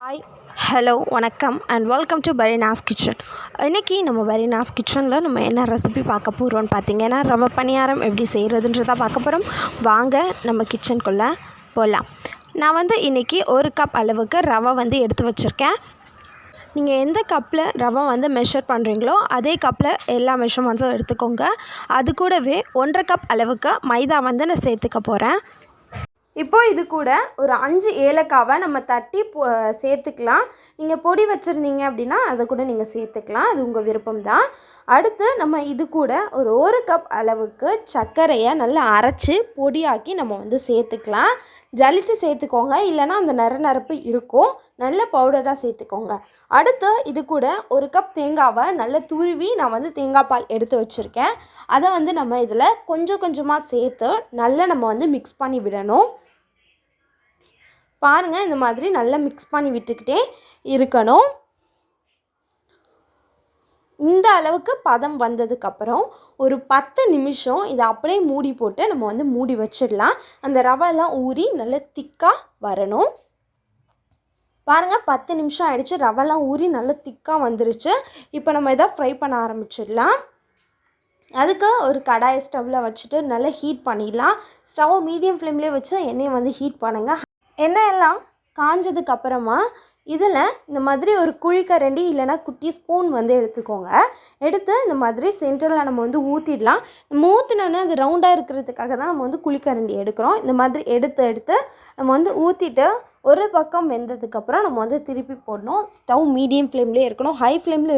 Hi hello வணக்கம் and welcome to Fareenas kitchen. இன்றைக்கி நம்ம பரீனாஸ் கிச்சனில் நம்ம என்ன ரெசிபி பார்க்க போகிறோம்னு பார்த்தீங்கன்னா ரவை பணியாரம் எப்படி செய்கிறதுன்றதை பார்க்க போகிறோம். வாங்க நம்ம கிச்சனுக்குள்ளே போகலாம். நான் இன்றைக்கி 1 கப் அளவுக்கு ரவை எடுத்து வச்சுருக்கேன். நீங்கள் எந்த கப்பில் ரவை மெஷர் பண்ணுறீங்களோ அதே கப்பில் எல்லா மெஷர்மெண்ட்ஸும் எடுத்துக்கோங்க. அது கூடவே 1.5 கப் அளவுக்கு மைதா நான் சேர்த்துக்க போகிறேன். இப்போது இது கூட ஒரு 5 ஏலக்காவை நம்ம தட்டி சேர்த்துக்கலாம். நீங்கள் பொடி வச்சுருந்தீங்க அப்படின்னா அதை கூட நீங்கள் சேர்த்துக்கலாம், அது உங்கள் விருப்பம் தான். அடுத்து நம்ம இது கூட ஒரு 1 கப் அளவுக்கு சர்க்கரையை நல்லா அரைச்சி பொடியாக்கி நம்ம சேர்த்துக்கலாம். ஜலிச்சு சேர்த்துக்கோங்க, இல்லைனா அந்த நரப்பு இருக்கும், நல்ல பவுடராக சேர்த்துக்கோங்க. அடுத்து இது கூட 1 கப் தேங்காவை நல்லா துருவி நான் தேங்காய் பால் எடுத்து வச்சுருக்கேன். அதை நம்ம இதில் கொஞ்சம் கொஞ்சமாக சேர்த்து நல்லா நம்ம மிக்ஸ் பண்ணி விடணும். பாருங்கள், இந்த மாதிரி நல்லா மிக்ஸ் பண்ணி விட்டுக்கிட்டே இருக்கணும். இந்த அளவுக்கு பதம் வந்ததுக்கப்புறம் ஒரு 10 நிமிஷம் இதை அப்படியே மூடி போட்டு நம்ம மூடி வச்சிடலாம். அந்த ரவைலாம் ஊறி நல்லா திக்காக வரணும். பாருங்கள், 10 நிமிஷம் ஆகிடுச்சு, ரவைலாம் ஊறி நல்லா திக்காக வந்துருச்சு. இப்போ நம்ம இதை ஃப்ரை பண்ண ஆரம்பிச்சிடலாம். அதுக்கு ஒரு கடாயை ஸ்டவ்வில் வச்சுட்டு நல்லா ஹீட் பண்ணிடலாம். ஸ்டவ் மீடியம் ஃப்ளேம்லேயே வச்சு எண்ணெயை ஹீட் பண்ணுங்கள். எண்ணெய் எல்லாம் காஞ்சதுக்கப்புறமா இதில் இந்த மாதிரி ஒரு குழிக்கரண்டி இல்லைனா குட்டி ஸ்பூன் எடுத்துக்கோங்க. எடுத்து இந்த மாதிரி சென்டரில் நம்ம ஊற்றிடலாம். நம்ம ஊற்றினோன்னே அது ரவுண்டாக இருக்கிறதுக்காக தான் நம்ம குழிக்கரண்டி எடுக்கிறோம். இந்த மாதிரி எடுத்து நம்ம ஊற்றிட்டு ஒரு பக்கம் வெந்ததுக்கப்புறம் நம்ம திருப்பி போடணும். ஸ்டவ் மீடியம் ஃப்ளேம்லேயே இருக்கணும். ஹை ஃப்ளேமில்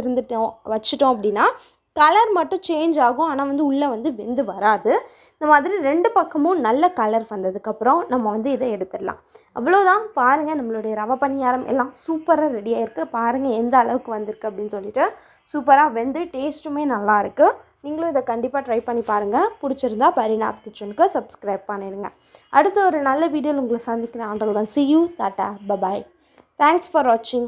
வச்சிட்டோம் அப்படின்னா கலர் மட்டும் சேஞ்ச் ஆகும், ஆனால் உள்ளே வெந்து வராது. இந்த மாதிரி 2 பக்கமும் நல்ல கலர் வந்ததுக்கப்புறம் நம்ம இதை எடுத்துடலாம். அவ்வளோதான். பாருங்கள், நம்மளுடைய ரவை பணியாரம் எல்லாம் சூப்பராக ரெடியாக இருக்குது. பாருங்கள் எந்த அளவுக்கு வந்திருக்கு அப்படின்னு சொல்லிட்டு. சூப்பராக வெந்து டேஸ்ட்டுமே நல்லாயிருக்கு. நீங்களும் இதை கண்டிப்பாக ட்ரை பண்ணி பாருங்கள். பிடிச்சிருந்தா பரீனாஸ் கிச்சனுக்கு சப்ஸ்கிரைப் பண்ணிடுங்க. அடுத்து ஒரு நல்ல வீடியோவில் உங்களை சந்திக்கிறேன். until then see you, tata, bye bye. Thanks for watching.